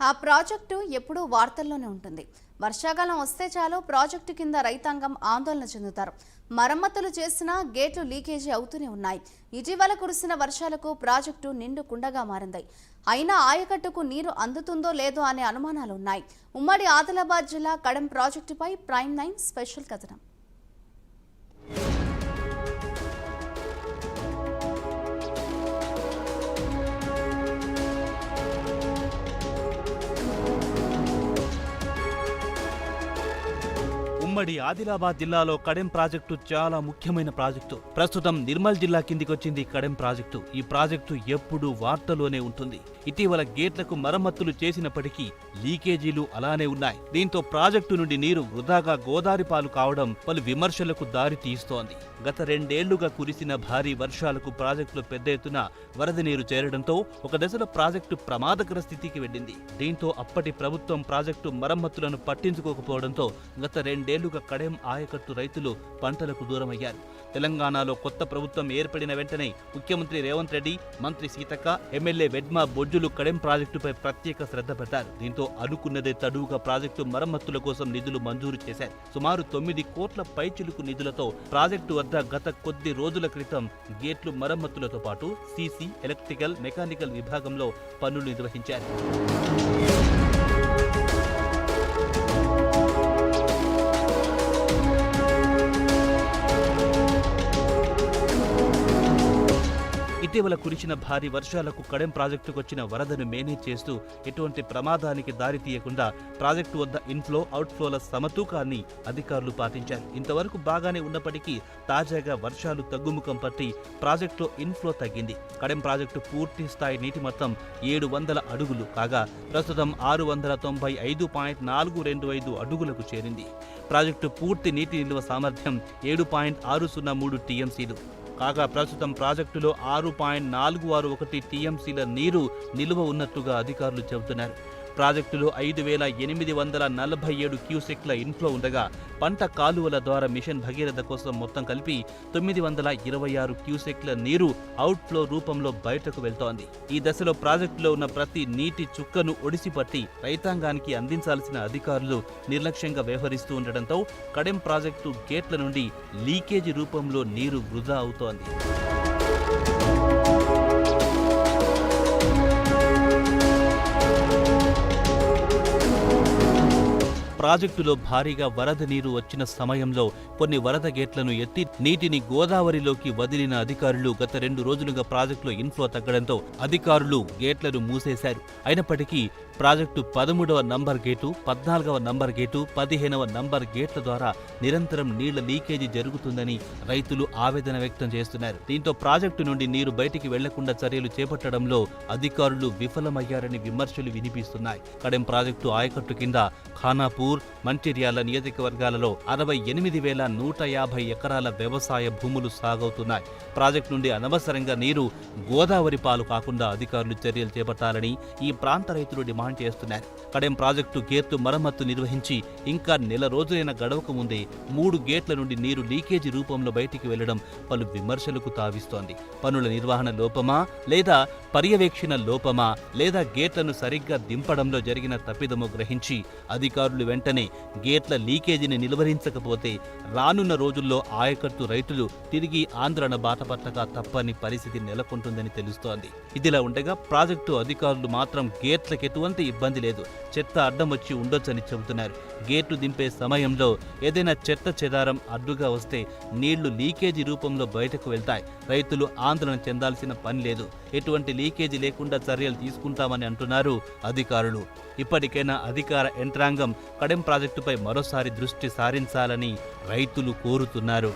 ఆ ప్రాజెక్టు ఎప్పుడూ వార్తల్లోనే ఉంటుంది. వర్షాకాలం వస్తే చాలు ప్రాజెక్టు కింద రైతాంగం ఆందోళన చెందుతారు. మరమ్మతులు చేసినా గేట్లు లీకేజీ అవుతూనే ఉన్నాయి. ఇటీవల కురిసిన వర్షాలకు ప్రాజెక్టు నిండు కుండగా మారింది. అయినా ఆయకట్టుకు నీరు అందుతుందో లేదో అనే అనుమానాలు ఉన్నాయి. ఉమ్మడి ఆదిలాబాద్ జిల్లా కడెం ప్రాజెక్టుపై ప్రైమ్ 9 స్పెషల్ కథనం. ఉమ్మడి ఆదిలాబాద్ జిల్లాలో కడెం ప్రాజెక్టు చాలా ముఖ్యమైన ప్రాజెక్టు. ప్రస్తుతం నిర్మల్ జిల్లా కిందికొచ్చింది కడెం ప్రాజెక్టు. ఈ ప్రాజెక్టు ఎప్పుడూ వార్తలోనే ఉంటుంది. ఇటీవల గేట్లకు మరమ్మతులు చేసినప్పటికీ లీకేజీలు అలానే ఉన్నాయి. దీంతో ప్రాజెక్టు నుండి నీరు వృధాగా గోదావరి పాలు కావడం పలు విమర్శలకు దారి తీస్తోంది. గత 2 ఏళ్లుగా కురిసిన భారీ వర్షాలకు ప్రాజెక్టులో పెద్ద ఎత్తున వరద నీరు చేరడంతో ఒక దశలో ప్రాజెక్టు ప్రమాదకర స్థితికి వెళ్లింది. దీంతో అప్పటి ప్రభుత్వం ప్రాజెక్టు మరమ్మతులను పట్టించుకోకపోవడంతో గత 2 ఏళ్లుగా కడెం ఆయకట్టు రైతులు పంటలకు దూరమయ్యారు. తెలంగాణలో కొత్త ప్రభుత్వం ఏర్పడిన వెంటనే ముఖ్యమంత్రి రేవంత్ రెడ్డి, మంత్రి సీతక్క, ఎమ్మెల్యే వెడ్మా బొజ్జులు కడెం ప్రాజెక్టుపై ప్రత్యేక శ్రద్ధ పెట్టారు. దీంతో అనుకున్నదే తడువుగా ప్రాజెక్టు మరమ్మతుల కోసం నిధులు మంజూరు చేశారు. సుమారు 9 కోట్ల పైచిలుకు నిధులతో ప్రాజెక్టు వద్ద గత కొద్ది రోజుల క్రితం గేట్లు మరమ్మతులతో పాటు సీసీ, ఎలక్ట్రికల్, మెకానికల్ విభాగంలో పనులు నిర్వహించారు. ఇటీవల కురిసిన భారీ వర్షాలకు కడెం ప్రాజెక్టుకు వచ్చిన వరదను మేనేజ్ చేస్తూ ఎటువంటి ప్రమాదానికి దారి తీయకుండా ప్రాజెక్టు వద్ద ఇన్ఫ్లో, అవుట్ఫ్లోల సమతూకాన్ని అధికారులు పాటించారు. ఇంతవరకు బాగానే ఉన్నప్పటికీ తాజాగా వర్షాలు తగ్గుముఖం పట్టి ప్రాజెక్టులో ఇన్ఫ్లో తగ్గింది. కడెం ప్రాజెక్టు పూర్తి స్థాయి నీటి మొత్తం 700 అడుగులు కాగా ప్రస్తుతం 695.425 అడుగులకు చేరింది. ప్రాజెక్టు పూర్తి నీటి నిల్వ సామర్థ్యం 7.603 టీఎంసీలు కాగా ప్రస్తుతం ప్రాజెక్టులో 6.461 టీఎంసీల నీరు నిలువ ఉన్నట్టుగా అధికారులు చెబుతున్నారు. ప్రాజెక్టులో 5,847 క్యూసెక్ల ఇన్ఫ్లో ఉండగా పంట కాలువల ద్వారా మిషన్ భగీరథ కోసం మొత్తం కలిపి 926 క్యూసెక్ల నీరు అవుట్ఫ్లో రూపంలో బయటకు వెళ్తోంది. ఈ దశలో ప్రాజెక్టులో ఉన్న ప్రతి నీటి చుక్కను ఒడిసిపట్టి రైతాంగానికి అందించాల్సిన అధికారులు నిర్లక్ష్యంగా వ్యవహరిస్తూ ఉండటంతో కడెం ప్రాజెక్టు గేట్ల నుండి లీకేజీ రూపంలో నీరు వృధా అవుతోంది. ప్రాజెక్టులో భారీగా వరద నీరు వచ్చిన సమయంలో కొన్ని వరద గేట్లను ఎత్తి నీటిని గోదావరిలోకి వదిలిన అధికారులు గత 2 రోజులుగా ప్రాజెక్టులో ఇన్ఫ్లో తగ్గడంతో అధికారులు గేట్లను మూసేశారు. అయినప్పటికీ ప్రాజెక్టు 13వ నంబర్ గేటు, 14వ నంబర్ గేటు, 15వ నంబర్ గేట్ల ద్వారా నిరంతరం నీళ్ల లీకేజీ జరుగుతుందని రైతులు ఆవేదన వ్యక్తం చేస్తున్నారు. దీంతో ప్రాజెక్టు నుండి నీరు బయటికి వెళ్లకుండా చర్యలు చేపట్టడంలో అధికారులు విఫలమయ్యారని విమర్శలు వినిపిస్తున్నాయి. కడెం ప్రాజెక్టు ఆయకట్టు కింద ఖానాపూర్, మంచిర్యాల నియోజకవర్గాలలో 68,150 ఎకరాల వ్యవసాయ భూములు సాగవుతున్నాయి. ప్రాజెక్టు నుండి అనవసరంగా నీరు గోదావరి పాలు కాకుండా అధికారులు చర్యలు చేపట్టాలని ఈ ప్రాంత రైతులు డిమాండ్ చేస్తున్నారు. కడెం ప్రాజెక్టు గేట్లు మరమ్మత్తు నిర్వహించి ఇంకా నెల రోజులైన గడవక ముందే 3 గేట్ల నుండి నీరు లీకేజీ రూపంలో బయటికి వెళ్లడం పలు విమర్శలకు తావిస్తోంది. పనుల నిర్వహణ లోపమా, లేదా పర్యవేక్షణ లోపమా, లేదా గేట్లను సరిగ్గా దింపడంలో జరిగిన తప్పిదమో గ్రహించి అధికారులు వెంటనే గేట్ల లీకేజీని నిలువరించకపోతే రానున్న రోజుల్లో ఆయకట్టు రైతులు తిరిగి ఆందోళన బాట పట్టక తప్పని పరిస్థితి నెలకొంటుందని తెలుస్తోంది. ఇదిలా ఉండగా ప్రాజెక్టు అధికారులు మాత్రం గేట్లకు ఎటువంటి ఇబ్బంది లేదు, చెత్త అడ్డం వచ్చి ఉండొచ్చని చెబుతున్నారు. గేట్లు దింపే సమయంలో ఏదైనా చెత్త చెదారం అడ్డుగా వస్తే నీళ్లు లీకేజీ రూపంలో బయటకు వెళ్తాయి. రైతులు ఆందోళన చెందాల్సిన పని లేదు. ఎటువంటి లీకేజీ లేకుండా చర్యలు తీసుకుంటామని అంటున్నారు అధికారులు. ఇప్పటికైనా అధికార యంత్రాంగం కడెం ప్రాజెక్టుపై మరోసారి దృష్టి సారించాలని రైతులు కోరుతున్నారు.